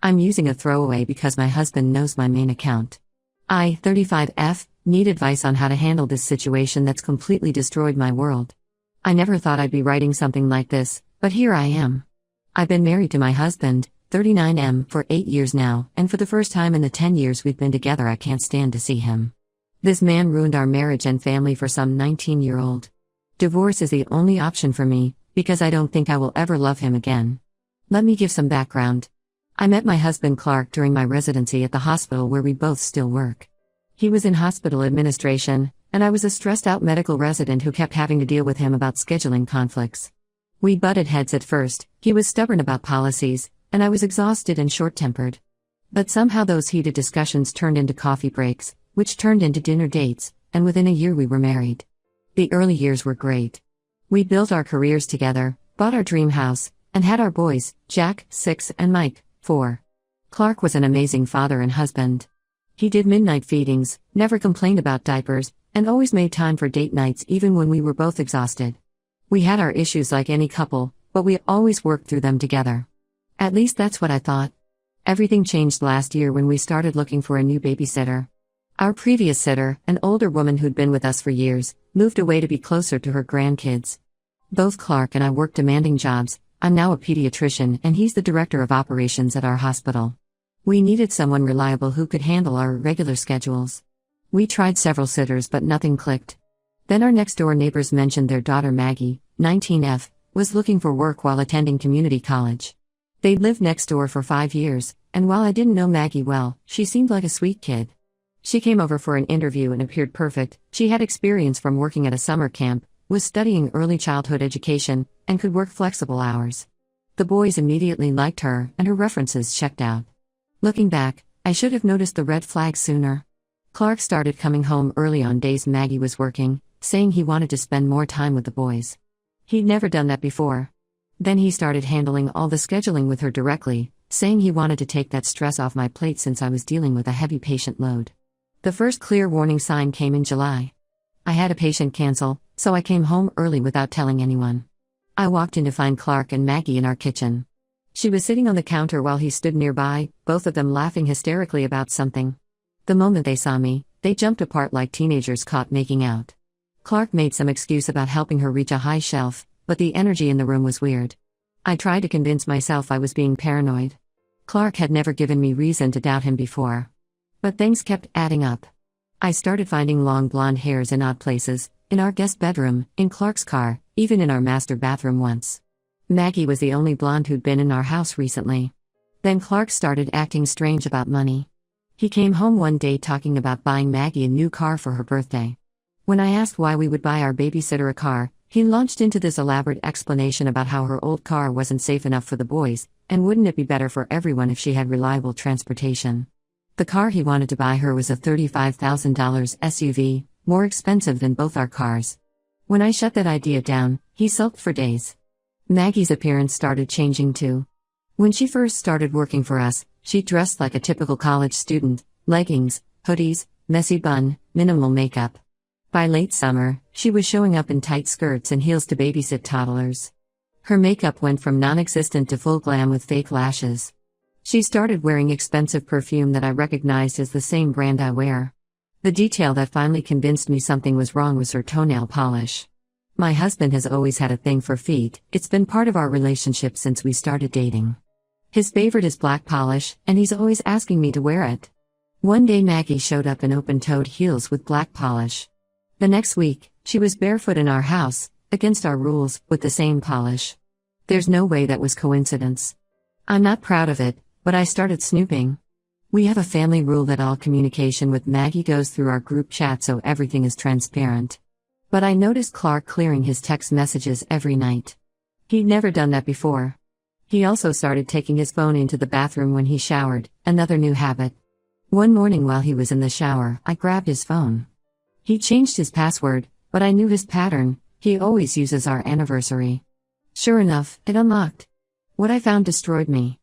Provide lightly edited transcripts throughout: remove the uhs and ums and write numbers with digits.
I'm using a throwaway because my husband knows my main account. I, 35F, need advice on how to handle this situation that's completely destroyed my world. I never thought I'd be writing something like this, but here I am. I've been married to my husband, 39M, for 8 years now, and for the first time in the 10 years we've been together I can't stand to see him. This man ruined our marriage and family for some 19-year-old. Divorce is the only option for me, because I don't think I will ever love him again. Let me give some background. I met my husband Clark during my residency at the hospital where we both still work. He was in hospital administration, and I was a stressed-out medical resident who kept having to deal with him about scheduling conflicts. We butted heads at first. He was stubborn about policies, and I was exhausted and short-tempered. But somehow those heated discussions turned into coffee breaks, which turned into dinner dates, and within a year we were married. The early years were great. We built our careers together, bought our dream house, and had our boys, Jack, 6, and Mike, 4. Clark was an amazing father and husband. He did midnight feedings, never complained about diapers, and always made time for date nights even when we were both exhausted. We had our issues like any couple, but we always worked through them together. At least that's what I thought. Everything changed last year when we started looking for a new babysitter. Our previous sitter, an older woman who'd been with us for years, moved away to be closer to her grandkids. Both Clark and I work demanding jobs. I'm now a pediatrician and he's the director of operations at our hospital. We needed someone reliable who could handle our irregular schedules. We tried several sitters but nothing clicked. Then our next-door neighbors mentioned their daughter Maggie, 19F, was looking for work while attending community college. They'd lived next door for 5 years, and while I didn't know Maggie well, she seemed like a sweet kid. She came over for an interview and appeared perfect. She had experience from working at a summer camp, was studying early childhood education, and could work flexible hours. The boys immediately liked her, and her references checked out. Looking back, I should have noticed the red flags sooner. Clark started coming home early on days Maggie was working, saying he wanted to spend more time with the boys. He'd never done that before. Then he started handling all the scheduling with her directly, saying he wanted to take that stress off my plate since I was dealing with a heavy patient load. The first clear warning sign came in July. I had a patient cancel, so I came home early without telling anyone. I walked in to find Clark and Maggie in our kitchen. She was sitting on the counter while he stood nearby, both of them laughing hysterically about something. The moment they saw me, they jumped apart like teenagers caught making out. Clark made some excuse about helping her reach a high shelf, but the energy in the room was weird. I tried to convince myself I was being paranoid. Clark had never given me reason to doubt him before. But things kept adding up. I started finding long blonde hairs in odd places, in our guest bedroom, in Clark's car, even in our master bathroom once. Maggie was the only blonde who'd been in our house recently. Then Clark started acting strange about money. He came home one day talking about buying Maggie a new car for her birthday. When I asked why we would buy our babysitter a car, he launched into this elaborate explanation about how her old car wasn't safe enough for the boys, and wouldn't it be better for everyone if she had reliable transportation. The car he wanted to buy her was a $35,000 SUV, more expensive than both our cars. When I shut that idea down, he sulked for days. Maggie's appearance started changing too. When she first started working for us, she dressed like a typical college student, leggings, hoodies, messy bun, minimal makeup. By late summer, she was showing up in tight skirts and heels to babysit toddlers. Her makeup went from non-existent to full glam with fake lashes. She started wearing expensive perfume that I recognized as the same brand I wear. The detail that finally convinced me something was wrong was her toenail polish. My husband has always had a thing for feet. It's been part of our relationship since we started dating. His favorite is black polish, and he's always asking me to wear it. One day Maggie showed up in open-toed heels with black polish. The next week, she was barefoot in our house, against our rules, with the same polish. There's no way that was coincidence. I'm not proud of it, but I started snooping. We have a family rule that all communication with Maggie goes through our group chat so everything is transparent. But I noticed Clark clearing his text messages every night. He'd never done that before. He also started taking his phone into the bathroom when he showered, another new habit. One morning while he was in the shower, I grabbed his phone. He changed his password, but I knew his pattern. He always uses our anniversary. Sure enough, it unlocked. What I found destroyed me.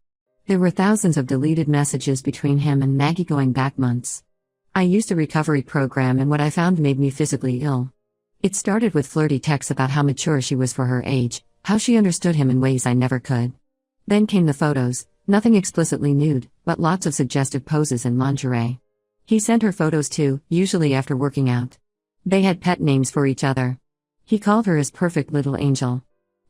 There were thousands of deleted messages between him and Maggie going back months. I used a recovery program and what I found made me physically ill. It started with flirty texts about how mature she was for her age, how she understood him in ways I never could. Then came the photos, Nothing explicitly nude, but lots of suggestive poses in lingerie. He sent her photos too, usually after working out. They had pet names for each other. He called her his perfect little angel.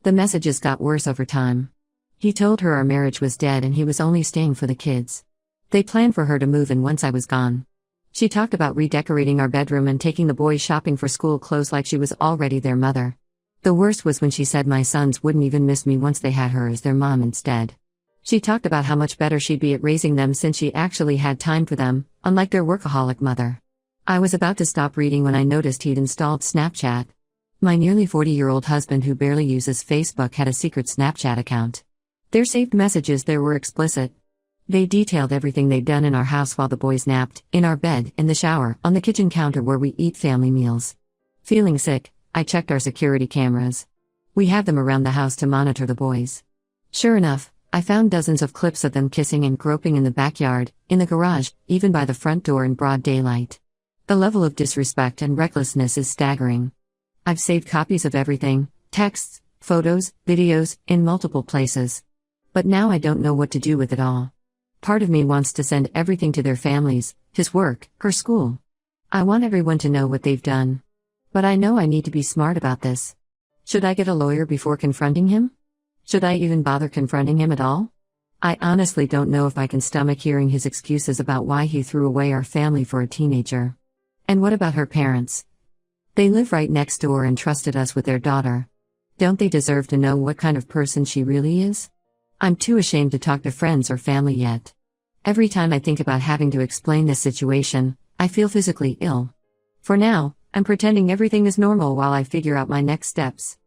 The messages got worse over time. He told her our marriage was dead and he was only staying for the kids. They planned for her to move in once I was gone. She talked about redecorating our bedroom and taking the boys shopping for school clothes like she was already their mother. The worst was when she said my sons wouldn't even miss me once they had her as their mom instead. She talked about how much better she'd be at raising them since she actually had time for them, unlike their workaholic mother. I was about to stop reading when I noticed he'd installed Snapchat. My nearly 40-year-old husband who barely uses Facebook had a secret Snapchat account. Their saved messages there were explicit. They detailed everything they'd done in our house while the boys napped, in our bed, in the shower, on the kitchen counter where we eat family meals. Feeling sick, I checked our security cameras. We have them around the house to monitor the boys. Sure enough, I found dozens of clips of them kissing and groping in the backyard, in the garage, even by the front door in broad daylight. The level of disrespect and recklessness is staggering. I've saved copies of everything, texts, photos, videos, in multiple places. But now I don't know what to do with it all. Part of me wants to send everything to their families, his work, her school. I want everyone to know what they've done. But I know I need to be smart about this. Should I get a lawyer before confronting him? Should I even bother confronting him at all? I honestly don't know if I can stomach hearing his excuses about why he threw away our family for a teenager. And what about her parents? They live right next door and trusted us with their daughter. Don't they deserve to know what kind of person she really is? I'm too ashamed to talk to friends or family yet. Every time I think about having to explain this situation, I feel physically ill. For now, I'm pretending everything is normal while I figure out my next steps.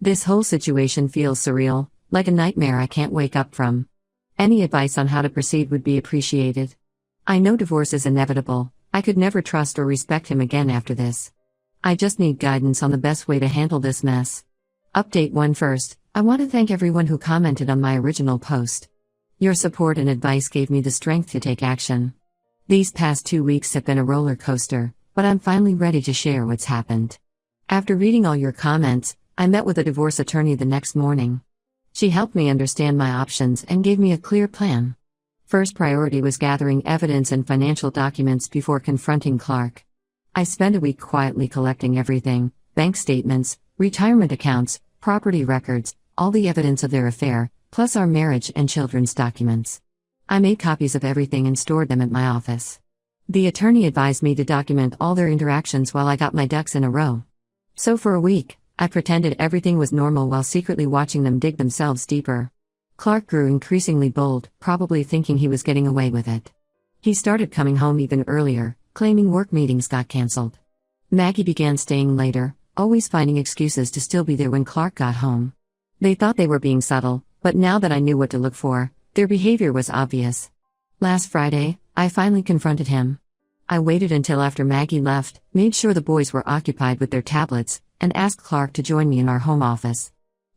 This whole situation feels surreal, like a nightmare I can't wake up from. Any advice on how to proceed would be appreciated. I know divorce is inevitable. I could never trust or respect him again after this. I just need guidance on the best way to handle this mess. Update 1 first, I want to thank everyone who commented on my original post. Your support and advice gave me the strength to take action. These past 2 weeks have been a roller coaster, but I'm finally ready to share what's happened. After reading all your comments, I met with a divorce attorney the next morning. She helped me understand my options and gave me a clear plan. First priority was gathering evidence and financial documents before confronting Clark. I spent a week quietly collecting everything: bank statements, retirement accounts, property records, all the evidence of their affair, plus our marriage and children's documents. I made copies of everything and stored them at my office. The attorney advised me to document all their interactions while I got my ducks in a row. So for a week, I pretended everything was normal while secretly watching them dig themselves deeper. Clark grew increasingly bold, probably thinking he was getting away with it. He started coming home even earlier, claiming work meetings got cancelled. Maggie began staying later, always finding excuses to still be there when Clark got home. They thought they were being subtle, but now that I knew what to look for, their behavior was obvious. Last Friday, I finally confronted him. I waited until after Maggie left, made sure the boys were occupied with their tablets, and asked Clark to join me in our home office.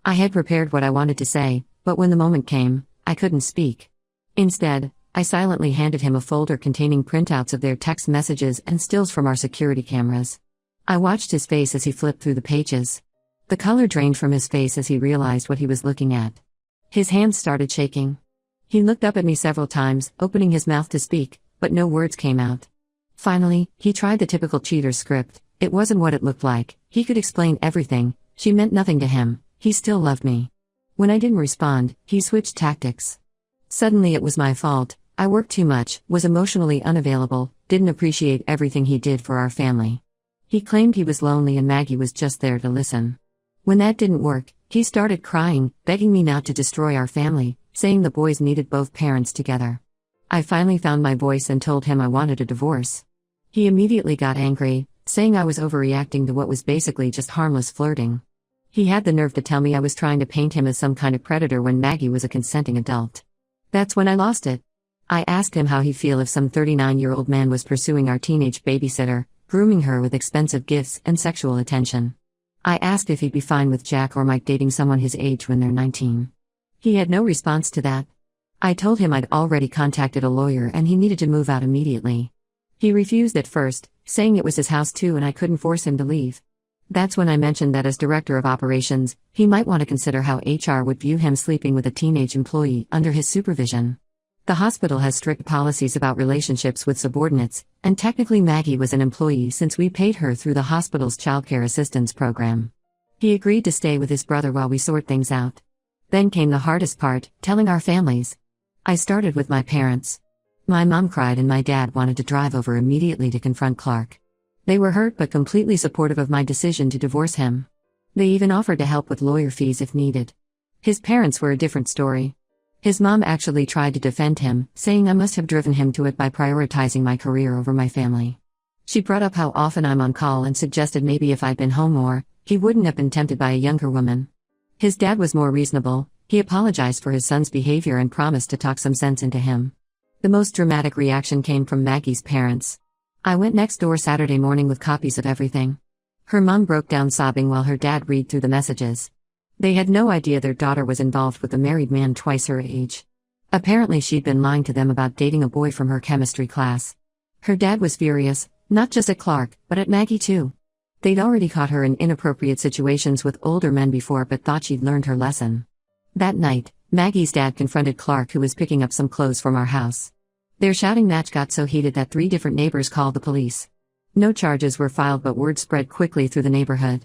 I had prepared what I wanted to say, but when the moment came, I couldn't speak. Instead, I silently handed him a folder containing printouts of their text messages and stills from our security cameras. I watched his face as he flipped through the pages. The color drained from his face as he realized what he was looking at. His hands started shaking. He looked up at me several times, opening his mouth to speak, but no words came out. Finally, he tried the typical cheater script. It wasn't what it looked like. He could explain everything. She meant nothing to him. He still loved me. When I didn't respond, he switched tactics. Suddenly it was my fault. I worked too much, was emotionally unavailable, didn't appreciate everything he did for our family. He claimed he was lonely and Maggie was just there to listen. When that didn't work, he started crying, begging me not to destroy our family, saying the boys needed both parents together. I finally found my voice and told him I wanted a divorce. He immediately got angry, saying I was overreacting to what was basically just harmless flirting. He had the nerve to tell me I was trying to paint him as some kind of predator when Maggie was a consenting adult. That's when I lost it. I asked him how he'd feel if some 39-year-old man was pursuing our teenage babysitter, grooming her with expensive gifts and sexual attention. I asked if he'd be fine with Jack or Mike dating someone his age when they're 19. He had no response to that. I told him I'd already contacted a lawyer and he needed to move out immediately. He refused at first, saying it was his house too and I couldn't force him to leave. That's when I mentioned that as director of operations, he might want to consider how HR would view him sleeping with a teenage employee under his supervision. The hospital has strict policies about relationships with subordinates, and technically Maggie was an employee since we paid her through the hospital's childcare assistance program. He agreed to stay with his brother while we sort things out. Then came the hardest part, telling our families. I started with my parents. My mom cried and my dad wanted to drive over immediately to confront Clark. They were hurt but completely supportive of my decision to divorce him. They even offered to help with lawyer fees if needed. His parents were a different story. His mom actually tried to defend him, saying I must have driven him to it by prioritizing my career over my family. She brought up how often I'm on call and suggested maybe if I'd been home more, he wouldn't have been tempted by a younger woman. His dad was more reasonable. He apologized for his son's behavior and promised to talk some sense into him. The most dramatic reaction came from Maggie's parents. I went next door Saturday morning with copies of everything. Her mom broke down sobbing while her dad read through the messages. They had no idea their daughter was involved with a married man twice her age. Apparently she'd been lying to them about dating a boy from her chemistry class. Her dad was furious, not just at Clark, but at Maggie too. They'd already caught her in inappropriate situations with older men before but thought she'd learned her lesson. That night, Maggie's dad confronted Clark, who was picking up some clothes from our house. Their shouting match got so heated that 3 different neighbors called the police. No charges were filed but word spread quickly through the neighborhood.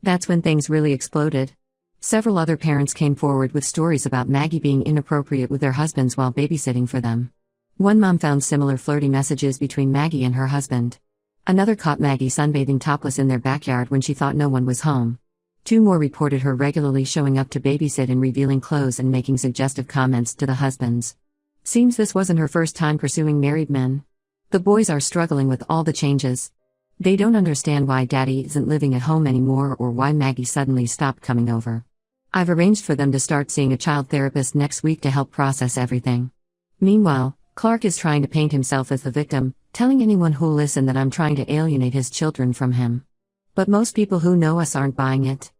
That's when things really exploded. Several other parents came forward with stories about Maggie being inappropriate with their husbands while babysitting for them. One mom found similar flirty messages between Maggie and her husband. Another caught Maggie sunbathing topless in their backyard when she thought no one was home. 2 more reported her regularly showing up to babysit and revealing clothes and making suggestive comments to the husbands. Seems this wasn't her first time pursuing married men. The boys are struggling with all the changes. They don't understand why Daddy isn't living at home anymore or why Maggie suddenly stopped coming over. I've arranged for them to start seeing a child therapist next week to help process everything. Meanwhile, Clark is trying to paint himself as the victim, telling anyone who'll listen that I'm trying to alienate his children from him. But most people who know us aren't buying it.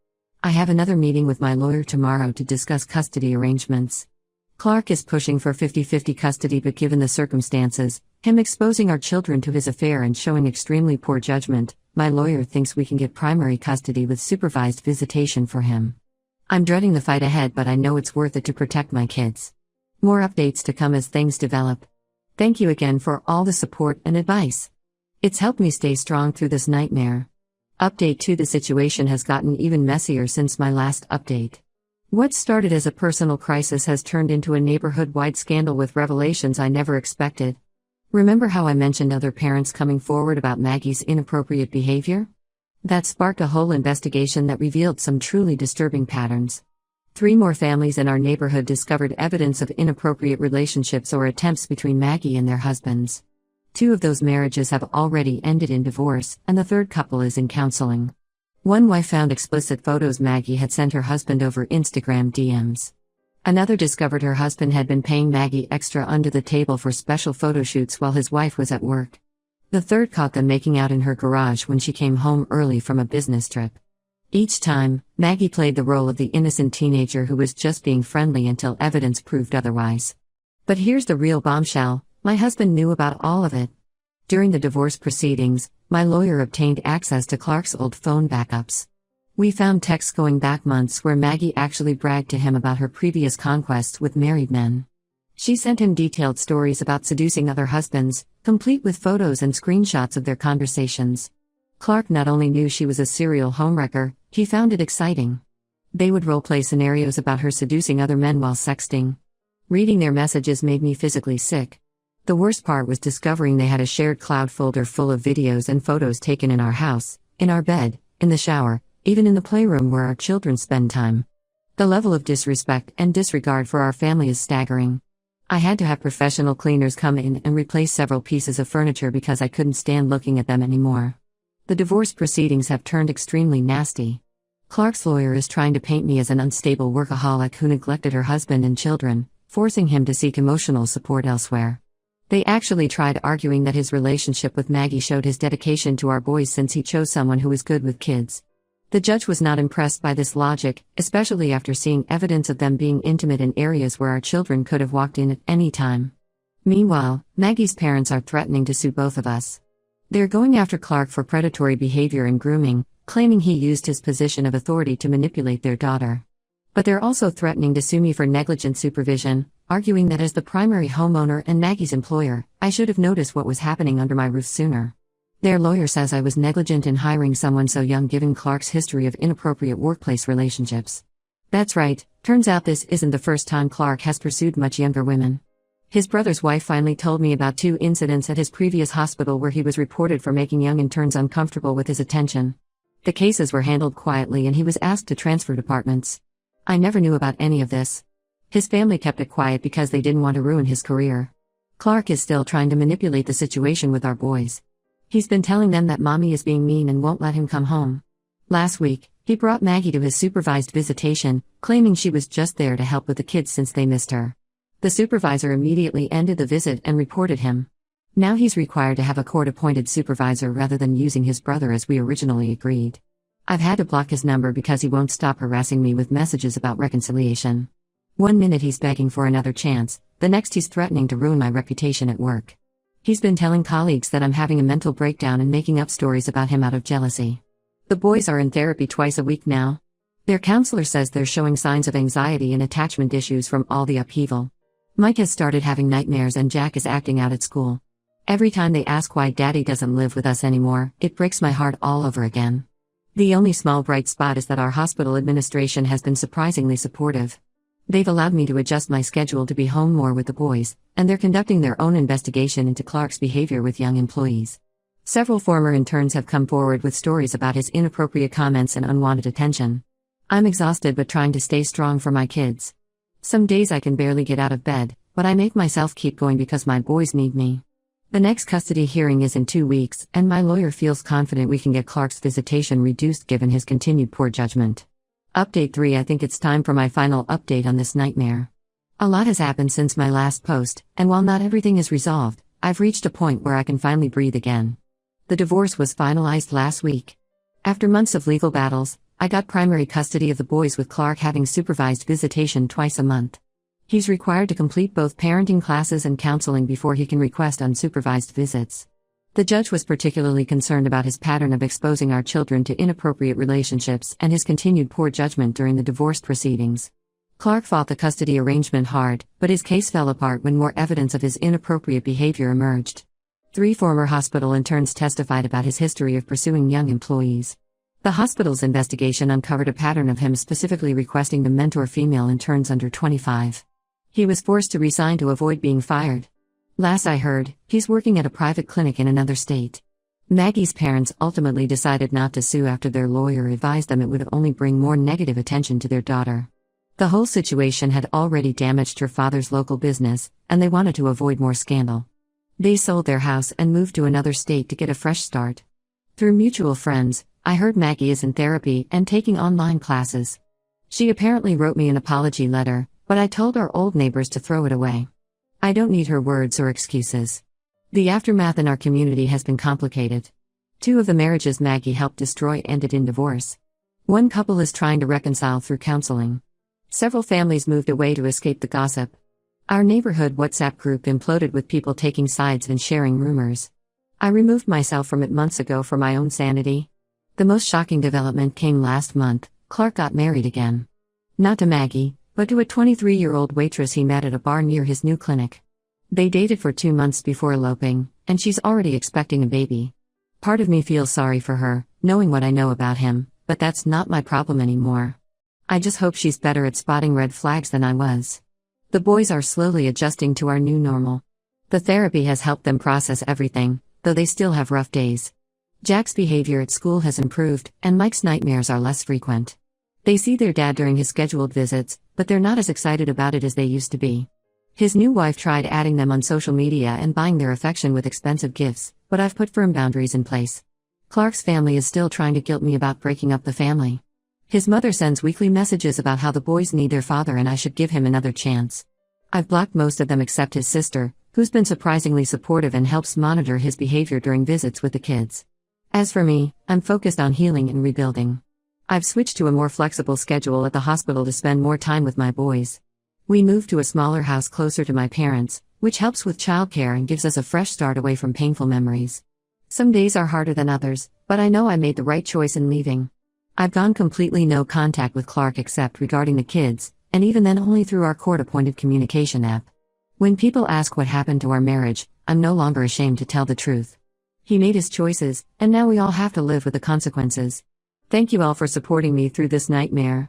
I have another meeting with my lawyer tomorrow to discuss custody arrangements. Clark is pushing for 50-50 custody, but given the circumstances, him exposing our children to his affair and showing extremely poor judgment, my lawyer thinks we can get primary custody with supervised visitation for him. I'm dreading the fight ahead, but I know it's worth it to protect my kids. More updates to come as things develop. Thank you again for all the support and advice. It's helped me stay strong through this nightmare. Update 2: the situation has gotten even messier since my last update. What started as a personal crisis has turned into a neighborhood-wide scandal with revelations I never expected. Remember how I mentioned other parents coming forward about Maggie's inappropriate behavior? That sparked a whole investigation that revealed some truly disturbing patterns. 3 more families in our neighborhood discovered evidence of inappropriate relationships or attempts between Maggie and their husbands. 2 of those marriages have already ended in divorce, and the 3rd couple is in counseling. One wife found explicit photos Maggie had sent her husband over Instagram DMs. Another discovered her husband had been paying Maggie extra under the table for special photo shoots while his wife was at work. The 3rd caught them making out in her garage when she came home early from a business trip. Each time, Maggie played the role of the innocent teenager who was just being friendly until evidence proved otherwise. But here's the real bombshell: my husband knew about all of it. During the divorce proceedings, my lawyer obtained access to Clark's old phone backups. We found texts going back months where Maggie actually bragged to him about her previous conquests with married men. She sent him detailed stories about seducing other husbands, complete with photos and screenshots of their conversations. Clark not only knew she was a serial homewrecker, he found it exciting. They would role-play scenarios about her seducing other men while sexting. Reading their messages made me physically sick. The worst part was discovering they had a shared cloud folder full of videos and photos taken in our house, in our bed, in the shower, even in the playroom where our children spend time. The level of disrespect and disregard for our family is staggering. I had to have professional cleaners come in and replace several pieces of furniture because I couldn't stand looking at them anymore. The divorce proceedings have turned extremely nasty. Clark's lawyer is trying to paint me as an unstable workaholic who neglected her husband and children, forcing him to seek emotional support elsewhere. They actually tried arguing that his relationship with Maggie showed his dedication to our boys since he chose someone who was good with kids. The judge was not impressed by this logic, especially after seeing evidence of them being intimate in areas where our children could have walked in at any time. Meanwhile, Maggie's parents are threatening to sue both of us. They're going after Clark for predatory behavior and grooming, claiming he used his position of authority to manipulate their daughter. But they're also threatening to sue me for negligent supervision, arguing that as the primary homeowner and Maggie's employer, I should have noticed what was happening under my roof sooner. Their lawyer says I was negligent in hiring someone so young given Clark's history of inappropriate workplace relationships. That's right, turns out this isn't the first time Clark has pursued much younger women. His brother's wife finally told me about 2 incidents at his previous hospital where he was reported for making young interns uncomfortable with his attention. The cases were handled quietly and he was asked to transfer departments. I never knew about any of this. His family kept it quiet because they didn't want to ruin his career. Clark is still trying to manipulate the situation with our boys. He's been telling them that mommy is being mean and won't let him come home. Last week, he brought Maggie to his supervised visitation, claiming she was just there to help with the kids since they missed her. The supervisor immediately ended the visit and reported him. Now he's required to have a court-appointed supervisor rather than using his brother as we originally agreed. I've had to block his number because he won't stop harassing me with messages about reconciliation. One minute he's begging for another chance, the next he's threatening to ruin my reputation at work. He's been telling colleagues that I'm having a mental breakdown and making up stories about him out of jealousy. The boys are in therapy twice a week now. Their counselor says they're showing signs of anxiety and attachment issues from all the upheaval. Mike has started having nightmares and Jack is acting out at school. Every time they ask why Daddy doesn't live with us anymore, it breaks my heart all over again. The only small bright spot is that our hospital administration has been surprisingly supportive. They've allowed me to adjust my schedule to be home more with the boys, and they're conducting their own investigation into Clark's behavior with young employees. Several former interns have come forward with stories about his inappropriate comments and unwanted attention. I'm exhausted but trying to stay strong for my kids. Some days I can barely get out of bed, but I make myself keep going because my boys need me. The next custody hearing is in 2 weeks, and my lawyer feels confident we can get Clark's visitation reduced given his continued poor judgment. Update 3. I think it's time for my final update on this nightmare. A lot has happened since my last post, and while not everything is resolved, I've reached a point where I can finally breathe again. The divorce was finalized last week. After months of legal battles, I got primary custody of the boys with Clark having supervised visitation twice a month. He's required to complete both parenting classes and counseling before he can request unsupervised visits. The judge was particularly concerned about his pattern of exposing our children to inappropriate relationships and his continued poor judgment during the divorce proceedings. Clark fought the custody arrangement hard, but his case fell apart when more evidence of his inappropriate behavior emerged. 3 former hospital interns testified about his history of pursuing young employees. The hospital's investigation uncovered a pattern of him specifically requesting to mentor female interns under 25. He was forced to resign to avoid being fired. Last I heard, he's working at a private clinic in another state. Maggie's parents ultimately decided not to sue after their lawyer advised them it would only bring more negative attention to their daughter. The whole situation had already damaged her father's local business, and they wanted to avoid more scandal. They sold their house and moved to another state to get a fresh start. Through mutual friends, I heard Maggie is in therapy and taking online classes. She apparently wrote me an apology letter, but I told our old neighbors to throw it away. I don't need her words or excuses. The aftermath in our community has been complicated. 2 of the marriages Maggie helped destroy ended in divorce. One couple is trying to reconcile through counseling. Several families moved away to escape the gossip. Our neighborhood WhatsApp group imploded with people taking sides and sharing rumors. I removed myself from it months ago for my own sanity. The most shocking development came last month. Clark got married again. Not to Maggie, but to a 23-year-old waitress he met at a bar near his new clinic. They dated for 2 months before eloping, and she's already expecting a baby. Part of me feels sorry for her, knowing what I know about him, but that's not my problem anymore. I just hope she's better at spotting red flags than I was. The boys are slowly adjusting to our new normal. The therapy has helped them process everything, though they still have rough days. Jack's behavior at school has improved, and Mike's nightmares are less frequent. They see their dad during his scheduled visits, but they're not as excited about it as they used to be. His new wife tried adding them on social media and buying their affection with expensive gifts, but I've put firm boundaries in place. Clark's family is still trying to guilt me about breaking up the family. His mother sends weekly messages about how the boys need their father and I should give him another chance. I've blocked most of them except his sister, who's been surprisingly supportive and helps monitor his behavior during visits with the kids. As for me, I'm focused on healing and rebuilding. I've switched to a more flexible schedule at the hospital to spend more time with my boys. We moved to a smaller house closer to my parents, which helps with childcare and gives us a fresh start away from painful memories. Some days are harder than others, but I know I made the right choice in leaving. I've gone completely no contact with Clark except regarding the kids, and even then only through our court-appointed communication app. When people ask what happened to our marriage, I'm no longer ashamed to tell the truth. He made his choices, and now we all have to live with the consequences. Thank you all for supporting me through this nightmare.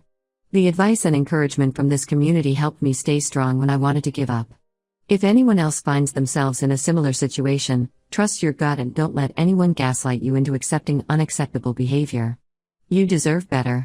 The advice and encouragement from this community helped me stay strong when I wanted to give up. If anyone else finds themselves in a similar situation, trust your gut and don't let anyone gaslight you into accepting unacceptable behavior. You deserve better.